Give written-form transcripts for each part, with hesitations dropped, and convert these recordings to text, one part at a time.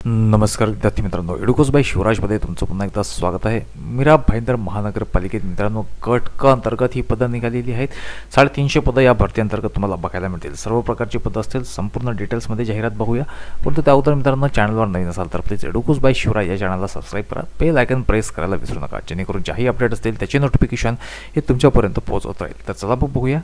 नमस्कार विद्यार्थी मित्रांनो, एडुकोस बाय शिवराजमध्ये तुमचं पुन्हा एकदा स्वागत आहे. मीरा भाईंदर महानगरपालिकेत मित्रांनो गट क अंतर्गत ही पदं निघालेली आहेत. 350 पदं या भरती अंतर्गत तुम्हाला बघायला मिळतील. सर्व प्रकारची पदं असतील. संपूर्ण डिटेल्समध्ये जाहिरात बघूया. परंतु त्या अगोदर मित्रांनो, चॅनलवर नवीन असाल तर प्लीज एडुकोस बाय शिवराज या चॅनलला सबस्क्राईब करा. बेल आयकॉन प्रेस करायला विसरू नका, जेणेकरून ज्याही अपडेट असतील त्याचे नोटिफिकेशन हे तुमच्यापर्यंत पोहोचत राहील. तर चला बघूया.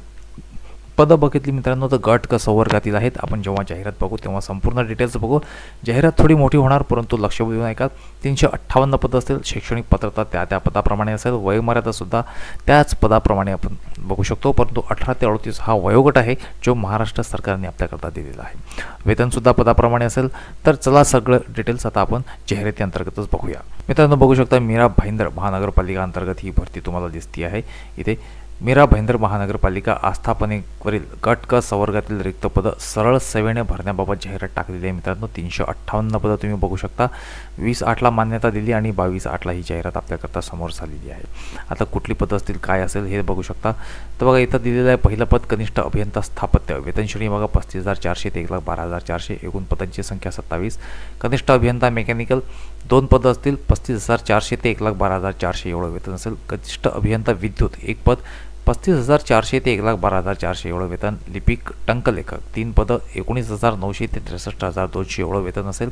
पदं बघितली मित्रांनो तर गट क संवर्गातील आहेत. आपण जेव्हा जाहिरात बघू तेव्हा संपूर्ण डिटेल्स बघू. जाहिरात थोडी मोठी होणार, परंतु लक्ष देऊन ऐका. 358 पदं असतील. शैक्षणिक पात्रता त्या पदाप्रमाणे असेल. वयोमर्यादासुद्धा त्याच पदाप्रमाणे आपण बघू शकतो, परंतु 18 ते 38 हा वयोगट आहे जो महाराष्ट्र सरकारने आपल्याकरता दिलेला आहे. वेतनसुद्धा पदाप्रमाणे असेल. तर चला सगळं डिटेल्स आता आपण जाहिराती अंतर्गतच बघूया. मित्रांनो बघू शकता, मीरा भाईंदर महानगरपालिका अंतर्गत ही भरती तुम्हाला दिसती आहे. इथे मीरा भाईंदर महानगरपालिका आस्थापनेवरील गट क संवर्गातील रिक्त पदं सरळ सेवेने भरण्याबाबत जाहिरात टाकलेली आहे. मित्रांनो 358 पदं तुम्ही बघू शकता. 20/8ला मान्यता दिली आणि 22/8ला ही जाहिरात आपल्याकरता समोर झालेली आहे. आता कुठली पदं असतील, काय असेल हे बघू शकता. तर बघा इथं दिलेलं आहे. पहिलं पद कनिष्ठ अभियंता स्थापत्य. वेतन श्रेणी बघा 35,400 ते 1,12,400. एकूण पदांची संख्या 27. कनिष्ठ अभियंता मेकॅनिकल 2 पदं असतील. 35,400 ते 1,12,400 एवढं वेतन असेल. कनिष्ठ अभियंता विद्युत 1 पद. 35,400 ते 1,12,400 एवढं वेतन. लिपिक टंकलेखक 3 पदं. 19,900 ते 63,200 एवढं वेतन असेल.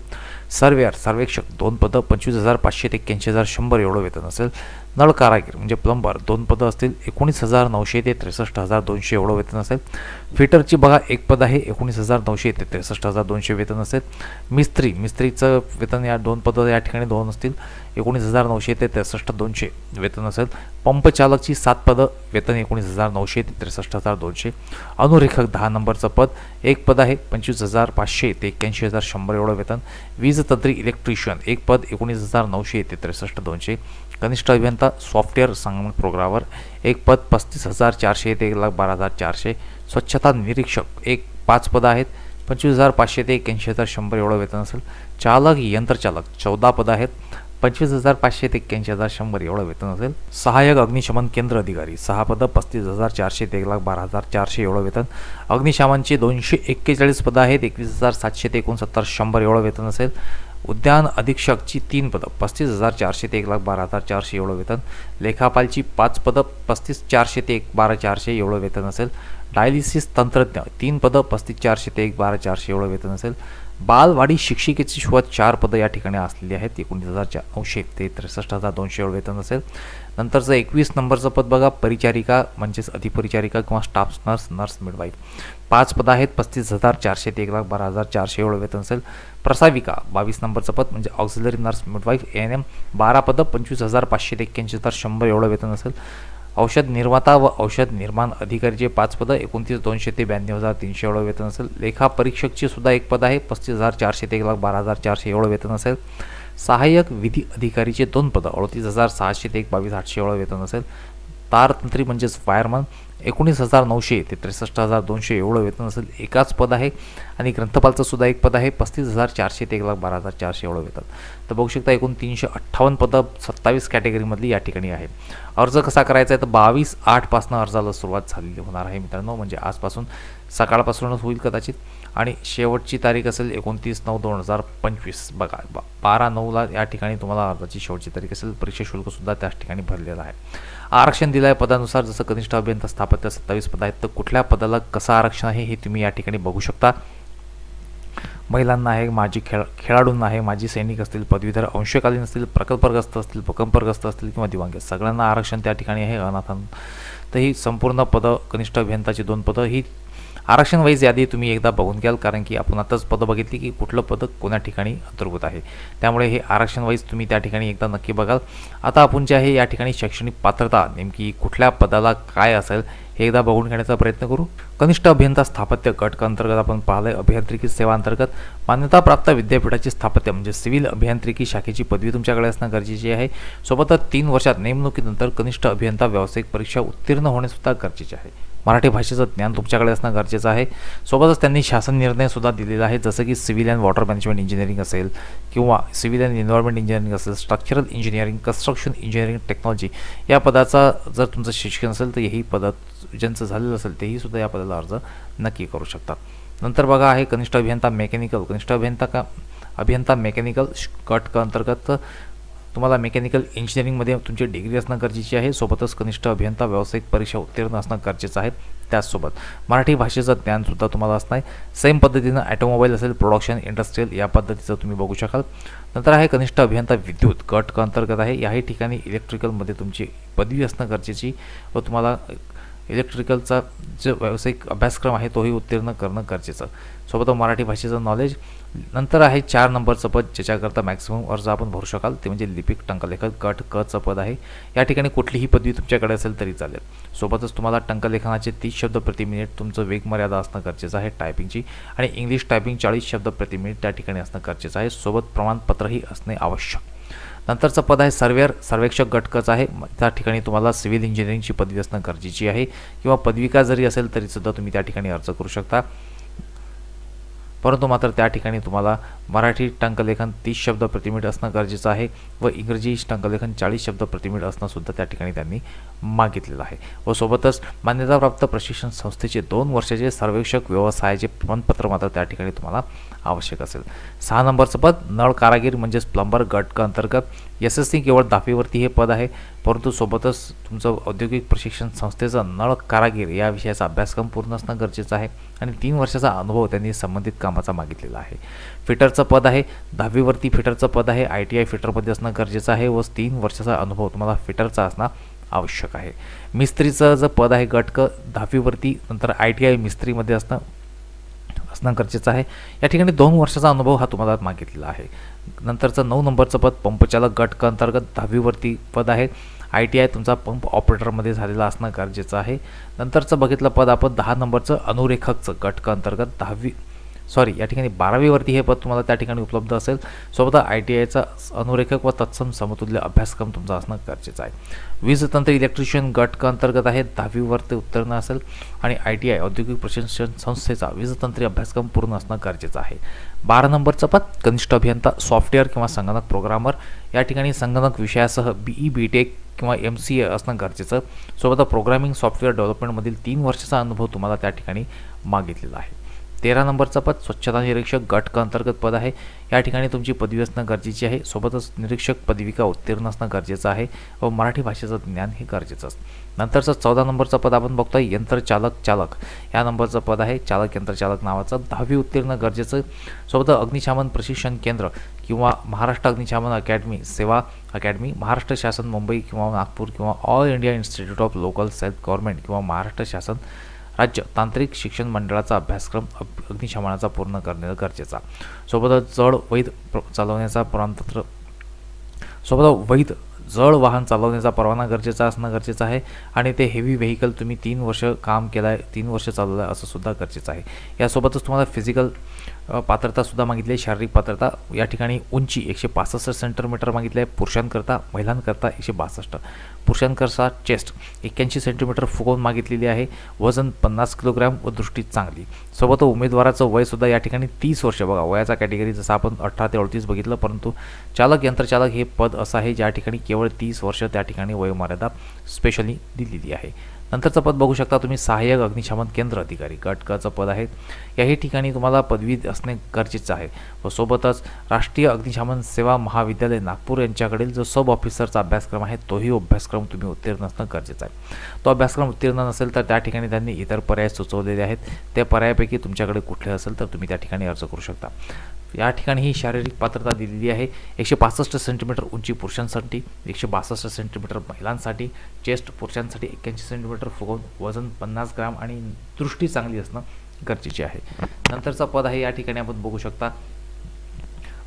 सर्वेअर सर्वेक्षक 2 पदं. 25,500 ते 81,100 एवढं वेतन असेल. नळ कारागीर म्हणजे प्लंबर 2 पदं असतील. 19,900 ते 63,200 एवढं वेतन असेल. फिटरची बघा 1 पद आहे. 19,900 ते 63,200 वेतन असेल. मिस्त्रीचं वेतन या 2 पदं या ठिकाणी 2 असतील. 19,900 ते 63,200 वेतन असेल. पंपचालकची 7 पदं. वेतन 19,900 ते 63,200. अनुरेखक 10 नंबरचं पद 1 पद आहे. 25,500 ते 81,100 एवढं वेतन. वीजतंत्री इलेक्ट्रिशियन 1 पद. 19,900 ते 63,200. कनिष्ठ अभियंता सॉफ्टवेअर संगणक प्रोग्रामर 1 पद. 35,400 ते 1,12,400. स्वच्छता निरीक्षक 5 पदं आहेत. 25,500 ते 81,100 एवढं वेतन असेल. चालक यंत्रचालक 14 पदं आहेत. 25,500 ते 81,100 एवढं वेतन असेल. सहाय्यक अग्निशमन केंद्र अधिकारी 6 पदं. 35,400 ते 1,12,400 एवढं वेतन. अग्निशमनची 241 पदं आहेत. 21,700 ते 69,100 एवढं वेतन असेल. उद्यान अधीक्षकची 3 पदं. 35,400 ते 1,12,400 एवढं वेतन. लेखापालची 5 पदं. 35,400 ते 1,12,400 एवढं वेतन असेल. डायलिसिस तंत्रज्ञ 3 पदं. 35,400 ते 1,12,400 एवढं वेतन असेल. बालवाडी शिक्षिकेची 4 पदं या ठिकाणी असलेली आहेत. 19,900 ते 63,200 एवढं वेतन असेल. नंतरचं 21 नंबरचं पद बघा, परिचारिका म्हणजेच अधिपरिचारिका किंवा स्टाफ नर्स मिडवाईफ 5 पदं आहेत. 35,400 ते 1,12,400 एवढं वेतन असेल. प्रसाविका 22 नंबरचं पद म्हणजे ऑक्झिलरी नर्स मिडवाईफ ANM 12 पदं. 25,500 ते 81,100 एवढं वेतन असेल. औषध निर्माता व औषध निर्माण अधिकारीचे 5 पदं. 29,200 ते 92,300 एवढं वेतन असेल. लेखा परीक्षकची सुद्धा 1 पद आहे. 35,400 ते 1,12,400 एवढं वेतन असेल. सहाय्यक विधी अधिकारीचे 2 पदं. 38,600 ते 22,800 एवढं वेतन असेल. तारतंत्री म्हणजेच फायरमन 19,900 ते 63,200 एवढं वेतन असेल. एकाच पद आहे. आणि ग्रंथपालचं सुद्धा 1 पद आहे. 35,400 ते 1,12,400 एवढं वेतन. तर बघू शकता एकूण 358 पदं 27 कॅटेगरीमधली या ठिकाणी आहे. अर्ज कसा करायचा आहे तर 22/8 अर्जाला सुरुवात झालेली होणार आहे मित्रांनो. म्हणजे आजपासून सकाळपासूनच होईल कदाचित. आणि शेवटची तारीख असेल 29/9/2025. बघा 12/9ला या ठिकाणी तुम्हाला अर्जाची शेवटची तारीख असेल. परीक्षा शुल्कसुद्धा त्याच ठिकाणी भरलेलं आहे. आरक्षण दिलं आहे पदानुसार. जसं कनिष्ठ अभियंता स्थापत्य 27 पदं आहेत. तर कुठल्या पदाला कसं आरक्षण आहे हे तुम्ही या ठिकाणी बघू शकता. महिलांना आहे, माजी खेळाडूंना आहे, माजी सैनिक असतील, पदवीधर अंशकालीन असतील, प्रकल्पग्रस्त असतील, भूकंपग्रस्त असतील किंवा दिव्यांग सगळ्यांना आरक्षण त्या ठिकाणी आहे. अनाथांना तर ही संपूर्ण पदं कनिष्ठ अभियंताची 2 पदं ही आरक्षण वाईज यादी तुम्ही एकदा बघून घ्याल, कारण की आपण आताच पदं बघितली की कुठलं पदं कोण्या ठिकाणी अंतर्भूत आहे. त्यामुळे हे आरक्षण वाईज तुम्ही त्या ठिकाणी एकदा नक्की बघाल. आता आपण जे आहे या ठिकाणी शैक्षणिक पात्रता नेमकी कुठल्या पदाला काय असेल हे एकदा बघून घेण्याचा प्रयत्न करू. कनिष्ठ अभियंता स्थापत्य गट अंतर्गत आपण पाहिलं. अभियांत्रिकी सेवा अंतर्गत मान्यताप्राप्त विद्यापीठाची स्थापत्य म्हणजे सिव्हिल अभियांत्रिकी शाखेची पदवी तुमच्याकडे असणं गरजेचे आहे. सोबतच 3 वर्षात नेमणुकीनंतर कनिष्ठ अभियंता व्यावसायिक परीक्षा उत्तीर्ण होणे सुद्धा गरजेचे आहे. मराठी भाषेचं ज्ञान तुमच्याकडे असणं गरजेचं आहे. सोबतच त्यांनी शासन निर्णयसुद्धा दिलेला आहे, जसं की civil and water management engineering असेल किंवा सिव्हिल अँड एन्व्हायरमेंट इंजिनिअरिंग असेल, structural engineering, construction engineering technology या पदाचा जर तुमचं शिक्षण असेल तर हेही पदात ज्यांचं झालेलं असेल तेही सुद्धा या पदाला अर्ज नक्की करू शकतात. नंतर बघा आहे कनिष्ठ अभियंता मेकॅनिकल. कनिष्ठ अभियंता का अभियंता मेकॅनिकल गट क अंतर्गत तुम्हाला मेकॅनिकल इंजिनिअरिंगमध्ये तुमची डिग्री असणं गरजेची आहे. सोबतच कनिष्ठ अभियंता व्यावसायिक परीक्षा उत्तीर्ण असणं गरजेचं आहे. त्याचसोबत मराठी भाषेचं ज्ञानसुद्धा तुम्हाला असणं आहे. सेम पद्धतीनं ॲटोमोबाईल असेल, प्रोडक्शन इंडस्ट्रियल या पद्धतीचं तुम्ही बघू शकाल. नंतर आहे कनिष्ठ अभियंता विद्युत गट क अंतर्गत आहे. याही ठिकाणी इलेक्ट्रिकलमध्ये तुमची पदवी असणं गरजेची व तुम्हाला इलेक्ट्रिकलचा जो व्यावसायिक अभ्यासक्रम आहे तोही उत्तीर्ण करणं गरजेचं. सोबत मराठी भाषेचं नॉलेज. नंतर आहे 4 नंबरचं पद ज्याच्याकरता मॅक्सिमम अर्ज आपण भरू शकाल ते म्हणजे लिपिक टंकलेखक गट क चं पद आहे. या ठिकाणी कुठलीही पदवी तुमच्याकडे असेल तरी चालेल. सोबतच तुम्हाला टंकलेखनाचे 30 शब्द प्रति मिनिट तुमचं वेगमर्यादा असणं गरजेचं आहे टायपिंगची आणि इंग्लिश टायपिंग 40 शब्द प्रति मिनिट त्या ठिकाणी असणं गरजेचं आहे. सोबत प्रमाणपत्रही असणे आवश्यक. नंतरचं पद आहे सर्वेक्षक गट क चं आहे. त्या ठिकाणी तुम्हाला सिव्हिल इंजिनिअरिंगची पदवी असणं गरजेची आहे किंवा पदविका जरी असेल तरीसुद्धा तुम्ही त्या ठिकाणी अर्ज करू शकता. परंतु मात्र त्या ठिकाणी तुम्हाला मराठी टंकलेखन 30 शब्द प्रति मिनिट असणं गरजेचं आहे व इंग्रजी टंकलेखन 40 शब्द प्रति मिनिट असणं सुद्धा त्या ठिकाणी त्यांनी मागितलेलं आहे. व सोबतच मान्यताप्राप्त प्रशिक्षण संस्थेचे 2 वर्षाचे सर्वेक्षक व्यवसायाचे प्रमाणपत्र मात्र त्या ठिकाणी तुम्हाला आवश्यक असेल. 6 नंबरचं पद नळ कारागीर म्हणजेच प्लंबर गट क अंतर्गत SSC केवळ 10वीवरती हे पद आहे. परंतु सोबतच तुमचं औद्योगिक प्रशिक्षण संस्थेचं नळ कारागीर या विषयाचा अभ्यासक्रम पूर्ण असणं गरजेचं आहे आणि 3 वर्षाचा अनुभव त्यांनी संबंधित कामाचा मागितलेला आहे. फिटरचं पद आहे. 10वीवरती फिटरचं पद आहे. ITI फिटरमध्ये असणं गरजेचं आहे व 3 वर्षाचा अनुभव तुम्हाला फिटरचा असणं आवश्यक आहे. मिस्त्रीचं जे पद आहे गट क 10वीवरती नंतर ITI मिस्त्रीमध्ये असणं गरजेचं आहे. या ठिकाणी 2 वर्षाचा अनुभव हा तुम्हाला मागितलेला आहे. नंतरचं 9 नंबरचं पद पंपचालक गट क अंतर्गत 10वीवरती पद आहे. ITI तुमचा पंप ऑपरेटरमध्ये झालेला असणं गरजेचं आहे. नंतरचं बघितलं पद आपण 10 नंबरचं अनुरेखकचं गट क अंतर्गत या ठिकाणी 12वीवरती हे पद तुम्हाला त्या ठिकाणी उपलब्ध असेल. सोबत ITIचा अनुरेखक व तत्सम समतुल्य अभ्यासक्रम तुमचा असणं गरजेचं आहे. वीजतंत्र इलेक्ट्रिशियन गट क अंतर्गत आहे. 10वीवरती उत्तीर्ण असेल आणि ITI औद्योगिक प्रशिक्षण संस्थेचा वीजतंत्री अभ्यासक्रम पूर्ण असणं गरजेचं आहे. 12 नंबरचं पद कनिष्ठ अभियंता सॉफ्टवेअर किंवा संगणक प्रोग्रामर. या ठिकाणी संगणक विषयासह BE BTech किंवा MCA असणं गरजेचं. सोबत प्रोग्रामिंग सॉफ्टवेअर डेव्हलपमेंटमधील 3 वर्षाचा अनुभव तुम्हाला त्या ठिकाणी मागितलेला आहे. 13 नंबरचं पद स्वच्छता निरीक्षक गट क अंतर्गत पद आहे. या ठिकाणी तुमची पदवी असणं गरजेची आहे. सोबतच निरीक्षक पदविका उत्तीर्ण असणं गरजेचं आहे व मराठी भाषेचं ज्ञान हे गरजेचं असतं. नंतरचं 14 नंबरचं पद आपण बघतोय यंत्रचालक या नंबरचं पद आहे. चालक यंत्रचालक नावाचं 10वी उत्तीर्ण गरजेचं. सोबत अग्निशमन प्रशिक्षण केंद्र किंवा महाराष्ट्र अग्निशमन अकॅडमी सेवा अकॅडमी, महाराष्ट्र शासन मुंबई किंवा नागपूर किंवा all India institute of local self government किंवा महाराष्ट्र शासन राज्य तांत्रिक शिक्षण मंडळाचा अभ्यासक्रम अग्निशमनाचा पूर्ण करणे गरजेचा. सोबतच जड वाहन चालवण्याचा परवाना गरजेचा असणं गरजेचं आहे आणि ते हेवी व्हेकल तुम्ही 3 वर्ष काम केलं आहे, 3 वर्ष चालवलं आहे असं सुद्धा गरजेचं आहे. यासोबतच तुम्हाला फिजिकल पात्रतासुद्धा मागितली आहे. शारीरिक पात्रता या ठिकाणी उंची 165 सेंटीमीटर मागितली आहे पुरुषांकरता. महिलांकरता 162. पुरुषांकरता चेस्ट 81 सेंटीमीटर फुगवून मागितलेली आहे. वजन 50 किलोग्रॅम व दृष्टी चांगली. सोबत उमेदवाराचं वयसुद्धा या ठिकाणी 30 वर्ष. बघा वयाचा कॅटेगरी जसं आपण 18 ते 38 बघितलं, परंतु चालक यंत्रचालक हे पद असं आहे ज्या ठिकाणी केवळ 30 वर्ष त्या ठिकाणी वयोमर्यादा स्पेशली दिलेली आहे. नंतरचं पद बघू शकता तुम्ही सहाय्यक अग्निशमन केंद्र अधिकारी गट क चं पद आहे. याही ठिकाणी तुम्हाला पदवी असणे गरजेचं आहे व सोबतच राष्ट्रीय अग्निशमन सेवा महाविद्यालय नागपूर यांच्याकडील जो सब ऑफिसरचा अभ्यासक्रम आहे तोही अभ्यासक्रम तुम्ही उत्तीर्ण असणं गरजेचं आहे. तो अभ्यासक्रम उत्तीर्ण नसेल तर त्या ठिकाणी त्यांनी इतर पर्याय सुचवलेले आहेत. त्या पर्यायापैकी तुमच्याकडे कुठले असेल तर तुम्ही त्या ठिकाणी अर्ज करू शकता. या ठिकाणी ही शारीरिक पात्रता दिलेली आहे. 165 सेंटीमीटर उंची पुरुषांसाठी, 162 सेंटीमीटर महिलांसाठी, चेस्ट पुरुषांसाठी 81 सेंटीमीटर फुगवून, वजन 50 ग्राम आणि दृष्टी चांगली असणं गरजेचे आहे. नंतरचा पद आहे या ठिकाणी आपण बघू शकता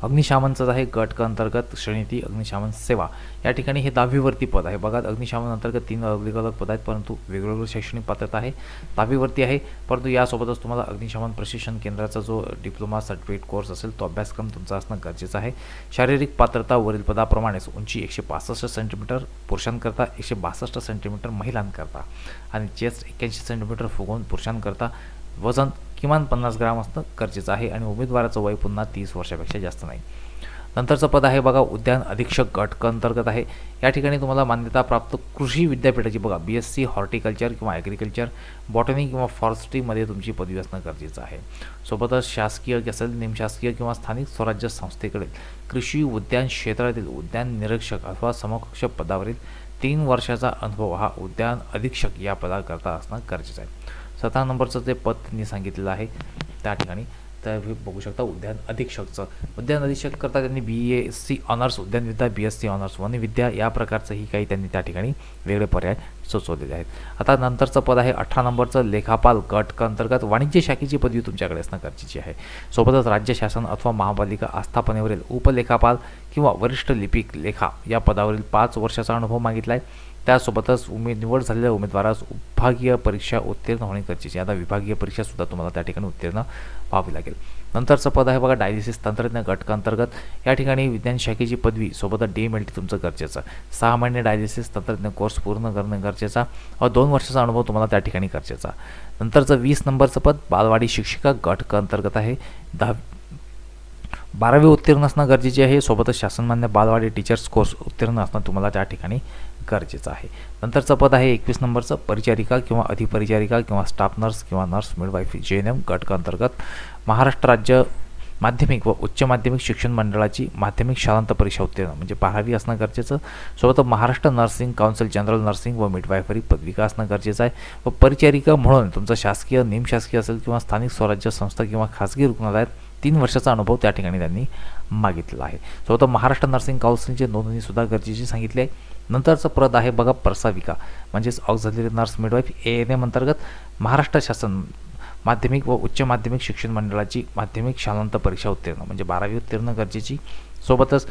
अग्निशमनचं आहे गट क अंतर्गत श्रेणी अग्निशमन सेवा. या ठिकाणी हे 10वीवरती पद आहे. बघा अग्निशमन अंतर्गत 3 अलग पद आहेत परंतु वेगवेगळं शैक्षणिक पात्रता आहे. 10वीवरती आहे परंतु यासोबतच तुम्हाला अग्निशमन प्रशिक्षण केंद्राचा जो डिप्लोमा सर्टिफिकेट कोर्स असेल तो अभ्यासक्रम तुमचा असणं गरजेचं आहे. शारीरिक पात्रता वरील पदाप्रमाणेच उंची 165 सेंटीमीटर पुरुषांकरता, 162 सेंटीमीटर महिलांकरता आणि चेस्ट 81 सेंटीमीटर फुगवून पुरुषांकरता, वजन किमान 50 ग्राम असणं गरजेचं आहे आणि उमेदवाराचं वय पुन्हा 30 वर्षापेक्षा जास्त नाही. नंतरचं पद आहे बघा उद्यान अधीक्षक गट क अंतर्गत आहे। या ठिकाणी तुम्हाला मान्यताप्राप्त कृषी विद्यापीठाची बघा BSc हॉर्टिकल्चर किंवा ॲग्रिकल्चर, बॉटनी किंवा फॉरेस्ट्रीमध्ये तुमची पदवी असणं गरजेचं आहे। सोबतच शासकीय असेल, निमशासकीय किंवा स्थानिक स्वराज्य संस्थेकडे कृषी उद्यान क्षेत्रातील उद्यान निरीक्षक अथवा समकक्ष पदावरील 3 वर्षाचा अनुभव हा उद्यान अधीक्षक या पदाकरता असणं गरजेचं आहे। 17 नंबरचं ते पद त्यांनी सांगितलेलं आहे त्या ठिकाणी, तर हे बघू शकता उद्यान अधीक्षकचं। उद्यान अधीक्षक करता त्यांनी BSc ऑनर्स उद्यानविद्या, BSc ऑनर्स वनविद्या या प्रकारचंही काही त्यांनी त्या ठिकाणी वेगळे पर्याय सुचवलेले आहेत। आता नंतरचं पद आहे 18 नंबरचं लेखापाल गट क अंतर्गत वाणिज्य शाखेची पदवी तुमच्याकडे असणं गरजेची आहे। सोबतच राज्य शासन अथवा महापालिका आस्थापनेवरील उपलेखापाल किंवा वरिष्ठ लिपिक लेखा या पदावरील 5 वर्षाचा अनुभव मागितला आहे। त्यासोबतच निवड झालेल्या उमेदवारास विभागीय परीक्षा उत्तीर्ण होणे गरजेचे। आता विभागीय परीक्षा सुद्धा तुम्हाला त्या ठिकाणी उत्तीर्ण व्हावी लागेल। नंतरचं पद आहे बघा डायलिसिस तंत्रज्ञ गट क अंतर्गत। या ठिकाणी विज्ञान शाखेची पदवी सोबतच DMLT तुमचं गरजेचं। 6 महिने डायलिसिस तंत्रज्ञ कोर्स पूर्ण करणे गरजेचा व 2 वर्षाचा अनुभव तुम्हाला त्या ठिकाणी गरजेचा। नंतरचं 20 नंबरचं पद बालवाडी शिक्षिका गट क अंतर्गत आहे। 12वी उत्तीर्ण असणं गरजेचे आहे। सोबतच शासनमान्य बालवाडी टीचर्स कोर्स उत्तीर्ण असणं तुम्हाला त्या ठिकाणी गरजेचं आहे। नंतरचं पद आहे 21 नंबरचं परिचारिका किंवा अधिपरिचारिका किंवा स्टाफ नर्स किंवा नर्स मिडवाईफ JNM गट क अंतर्गत। महाराष्ट्र राज्य माध्यमिक व उच्च माध्यमिक शिक्षण मंडळाची माध्यमिक शालांत परीक्षा उत्तीर्ण म्हणजे 12वी असणं गरजेचं। सोबत Maharashtra nursing council general nursing व मिडवायफरी पदविका असणं गरजेचं आहे। व परिचारिका म्हणून तुमचं शासकीय, निमशासकीय असेल किंवा स्थानिक स्वराज्य संस्था किंवा खासगी रुग्णालयात 3 वर्षाचा अनुभव त्या ठिकाणी त्यांनी मागितलेला आहे। सोबत महाराष्ट्र नर्सिंग काउन्सिलची नोंदणी सुद्धा गरजेची सांगितली आहे। नंतरचं पद आहे बघा प्रसाविका म्हणजेच ऑक्झिलरी नर्स मिडवाईफ ANM अंतर्गत। महाराष्ट्र शासन माध्यमिक व उच्च माध्यमिक शिक्षण मंडळाची माध्यमिक शालांत परीक्षा उत्तीर्ण म्हणजे 12वी उत्तीर्ण गरजेची। सोबतच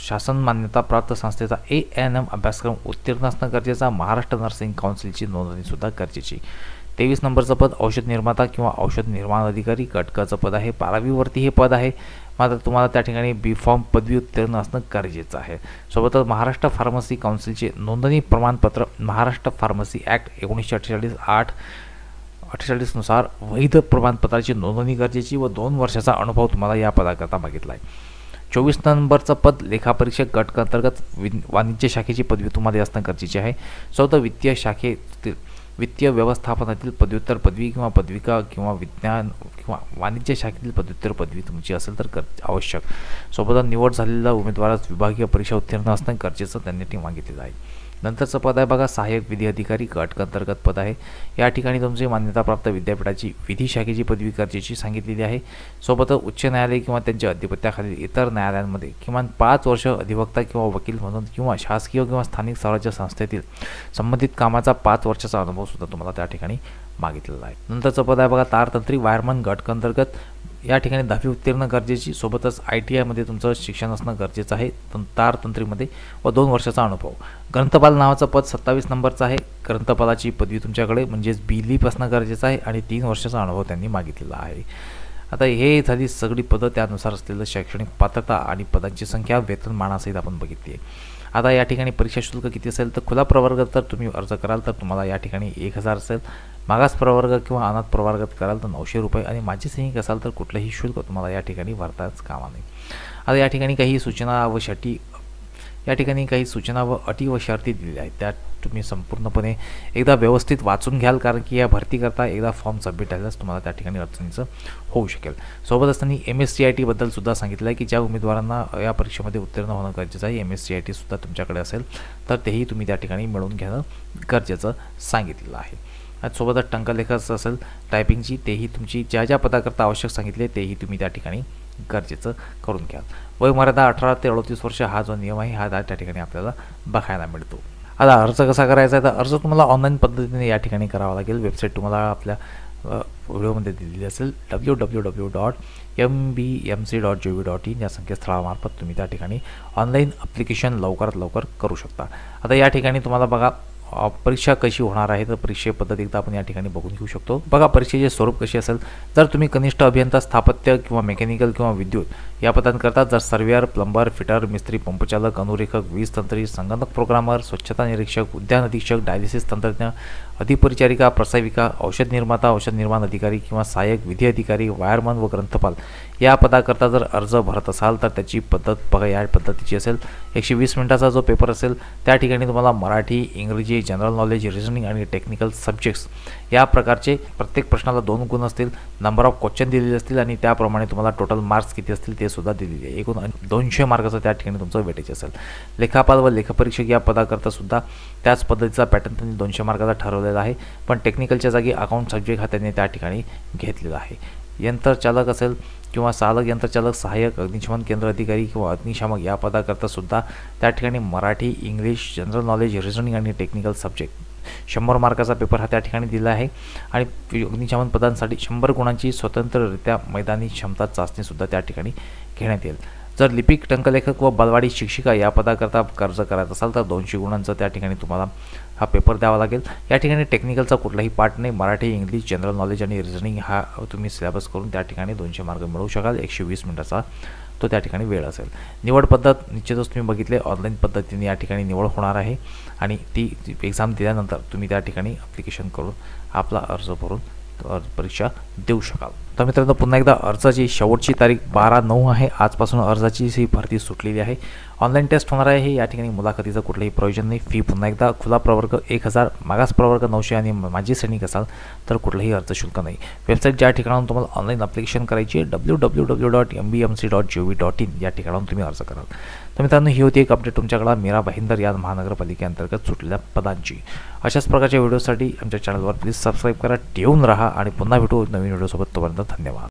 शासन मान्यताप्राप्त संस्थेचा ANM अभ्यासक्रम उत्तीर्ण असणं गरजेचा। महाराष्ट्र नर्सिंग काउन्सिलची नोंदणी सुद्धा गरजेची। 23 नंबरचं पद औषध निर्माता किंवा औषध निर्माण अधिकारी गट क चं पद आहे। 12वी वरती हे पद आहे, मात्र तुम्हाला त्या ठिकाणी B.Pharm पदवी उत्तीर्ण असणं गरजेचं आहे। सोबतच महाराष्ट्र फार्मसी काउन्सिलचे नोंदणी प्रमाणपत्र महाराष्ट्र फार्मसी ॲक्ट 1948 नुसार वैध प्रमाणपत्राची नोंदणी गरजेची व 2 वर्षाचा अनुभव तुम्हाला या पदाकरता मागितला आहे। 24 नंबरचं पद लेखापरीक्षक गट क अंतर्गत वाणिज्य शाखेची पदवी तुम्हाला असणं गरजेची आहे। सोबत वित्तीय शाखेतील वित्तीय व्यवस्थापनातील पदव्युत्तर पदवी किंवा पदविका किंवा विज्ञान किंवा वाणिज्य शाखेतील पदव्युत्तर पदवी तुमची असेल तर आवश्यक। सोबत निवड झालेल्या उमेदवारास विभागीय परीक्षा उत्तीर्ण असणं गरजेचं त्यांनी मागितलेलं आहे। नंतरचं पद आहे बघा सहाय्यक विधी अधिकारी गट क अंतर्गत पद आहे। या ठिकाणी तुमची मान्यताप्राप्त विद्यापीठाची विधी शाखेची पदवी गरजेची सांगितलेली आहे। सोबत उच्च न्यायालय किंवा त्यांच्या अधिपत्याखालील इतर न्यायालयांमध्ये किमान 5 वर्ष अधिवक्ता किंवा वकील म्हणून किंवा शासकीय किंवा स्थानिक स्वराज्य संस्थेतील संबंधित कामाचा 5 वर्षाचा अनुभव सुद्धा तुम्हाला त्या ठिकाणी मागितलेला आहे। नंतरचं पद आहे बघा तारतंत्री वायरमन गट क अंतर्गत। या ठिकाणी 10वी उत्तीर्ण गरजेची। सोबतच ITI मध्ये तुमचं शिक्षण असणं गरजेचं आहे तारतंत्रीमध्ये व 2 वर्षाचा अनुभव। ग्रंथपाल नावाचं पद 27 नंबरचं आहे। ग्रंथपालाची पदवी तुमच्याकडे म्हणजेच B.Lip असणं गरजेचं आहे आणि 3 वर्षाचा अनुभव त्यांनी मागितलेला आहे। आता हे झाली सगळी पदं, त्यानुसार असलेलं शैक्षणिक पात्रता आणि पदांची संख्या वेतनमानासहित आपण बघितली आहे। आता या ठिकाणी परीक्षा शुल्क किती असेल तर खुला प्रवर्गात तर तुम्ही अर्ज कराल तर तुम्हाला या ठिकाणी 1000 असेल। मागास प्रवर्ग किंवा अनाथ प्रवर्गात कराल तर 900 रुपये आणि माजी सैनिक असाल तर कुठलंही शुल्क तुम्हाला या ठिकाणी भरताच कामा नये। आता या ठिकाणी काही सूचना व अटी व शर्ती दिलेल्या आहेत, त्या तुम्ही संपूर्णपणे एकदा व्यवस्थित वाचून घ्याल, कारण की या भरती करता एकदा फॉर्म सबमिट झाल्यास तुम्हाला त्या ठिकाणी अडचणीचं होऊ शकेल। सोबत असताना MSCIT बद्दल सुद्धा सांगितलं आहे की ज्या उमेदवारांना या परीक्षेमध्ये उत्तीर्ण होणं गरजेचं आहे MSCIT सुद्धा तुमच्याकडे असेल तर तेही तुम्ही त्या ठिकाणी मिळवून घेणं गरजेचं सांगितलेलं आहे। सोबतच टंकलेखच असेल टायपिंगची, तेही तुमची ज्या ज्या पदाकरता आवश्यक सांगितले तेही तुम्ही त्या ठिकाणी गरजेचं करून घ्या। वयमर्यादा 18 ते 38 वर्ष हा जो नियम आहे हा त्या ठिकाणी आपल्याला बघायला मिळतो। आता अर्ज कसा करायचा आहे तर अर्ज तुम्हाला ऑनलाईन पद्धतीने या ठिकाणी करावा लागेल। वेबसाईट तुम्हाला आपल्या व्हिडिओमध्ये दिलेली असेल www.mbmc.gov.in या संकेतस्थळामार्फत तुम्ही त्या ठिकाणी ऑनलाईन ॲप्लिकेशन लवकरात लवकर करू शकता। आता या ठिकाणी तुम्हाला बघा परीक्षा कशी होणार आहे तर परीक्षे पद्धत एकदा आपण या ठिकाणी बघून घेऊ शकतो। बघा परीक्षेचे स्वरूप कसे असेल, जर तुम्ही कनिष्ठ अभियंता स्थापत्य किंवा मेकॅनिकल किंवा विद्युत या पदांकरता जर सर्वेअर, प्लंबर, फिटर, मिस्त्री, पंपचालक, अनुरेखक, वीज तंत्री, संगणक प्रोग्रामर, स्वच्छता निरीक्षक, उद्यान अधीक्षक, डायलिसिस तंत्रज्ञ, अधिपरिचारिका, प्रसाविका, औषध निर्माता, औषध निर्माण अधिकारी किंवा सहाय्यक विधी अधिकारी, वायरमन व ग्रंथपाल या पदाकरता जर अर्ज भरत असाल तर त्याची पद्धत बघा या पद्धतीची असेल. 120 मिनिटाचा जो पेपर असेल त्या ठिकाणी तुम्हाला मराठी, इंग्रजी, जनरल नॉलेज, रिझनिंग आणि टेक्निकल सब्जेक्ट्स या प्रकारचे प्रत्येक प्रश्नाला 2 गुण असतील, नंबर ऑफ क्वेश्चन दिलेले असतील आणि त्याप्रमाणे तुम्हाला टोटल मार्क्स किती असतील ते सुद्धा दिलेले आहे. एकूण 200 मार्काचं त्या ठिकाणी तुमचं वेटेज असेल. लेखापाल व लेखपरीक्षक या पदाकरता सुद्धा त्याच पद्धतीचा पॅटर्न त्यांनी 200 मार्काचा ठरवलेला आहे, पण टेक्निकलच्या जागी अकाउंट सब्जेक्ट हा त्यांनी त्या ठिकाणी घेतलेला आहे. यंत्रचालक असेल किंवा चालक, यंत्रचालक, सहाय्यक, अग्निशमन केंद्र अधिकारी किंवा अग्निशामक या पदाकरता सुद्धा त्या ठिकाणी Marathi, English, general knowledge, reasoning आणि टेक्निकल सब्जेक्ट 100 मार्काचा पेपर हा त्या ठिकाणी दिला आहे. आणि अग्निशमन पदांसाठी 100 गुणांची स्वतंत्ररित्या मैदानी क्षमता चाचणीसुद्धा त्या ठिकाणी घेण्यात येईल. जर लिपिक, टंकलेखक व बालवाडी शिक्षिका या पदाकरता अर्ज करायचा असाल तर 200 गुणांचं त्या ठिकाणी तुम्हाला हा पेपर द्यावा लागेल. या ठिकाणी टेक्निकलचा कुठलाही पार्ट नाही. मराठी, इंग्लिश, जनरल नॉलेज आणि रिझनिंग हा तुम्ही सिलेबस करून त्या ठिकाणी 200 मार्क मिळवू शकाल. 120 मिनिटाचा तो त्या ठिकाणी वेळ असेल. निवड पद्धत निश्चितच तुम्ही बघितले, ऑनलाईन पद्धतीने या ठिकाणी निवड होणार आहे आणि ती एक्झाम दिल्यानंतर तुम्ही त्या ठिकाणी ॲप्लिकेशन करून आपला अर्ज भरून परीक्षा देऊ शकाल. तर मित्रांनो, पुन्हा एकदा अर्जाची शेवटची तारीख 12/9 आहे. आजपासून अर्जाची ही भरती सुटलेली आहे. ऑनलाईन टेस्ट होणार आहे. या ठिकाणी मुलाखतीचं कुठलंही प्रयोजन नाही. फी पुन्हा एकदा खुला प्रवर्ग 1000, मागास प्रवर्ग 900 आणि माजी सैनिक असाल तर कुठलंही अर्ज शुल्क नाही. वेबसाईट ज्या ठिकाणाहून तुम्हाला ऑनलाईन ॲप्लिकेशन करायची आहे www.mbmc.gov.in या ठिकाणाहून तुम्ही अर्ज कराल. तर मित्रांनो, ही होती एक अपडेट तुमच्याकडे मीरा भाईंदर या महानगरपालिकेअंतर्गत सुटलेल्या पदांची. अशाच प्रकारच्या व्हिडिओसाठी आमच्या चॅनलवर प्लीज सबस्क्राईब करा, ठेवून राहा आणि पुन्हा भेटू नवीन व्हिडिओसोबत. तोपर्यंत धन्यवाद.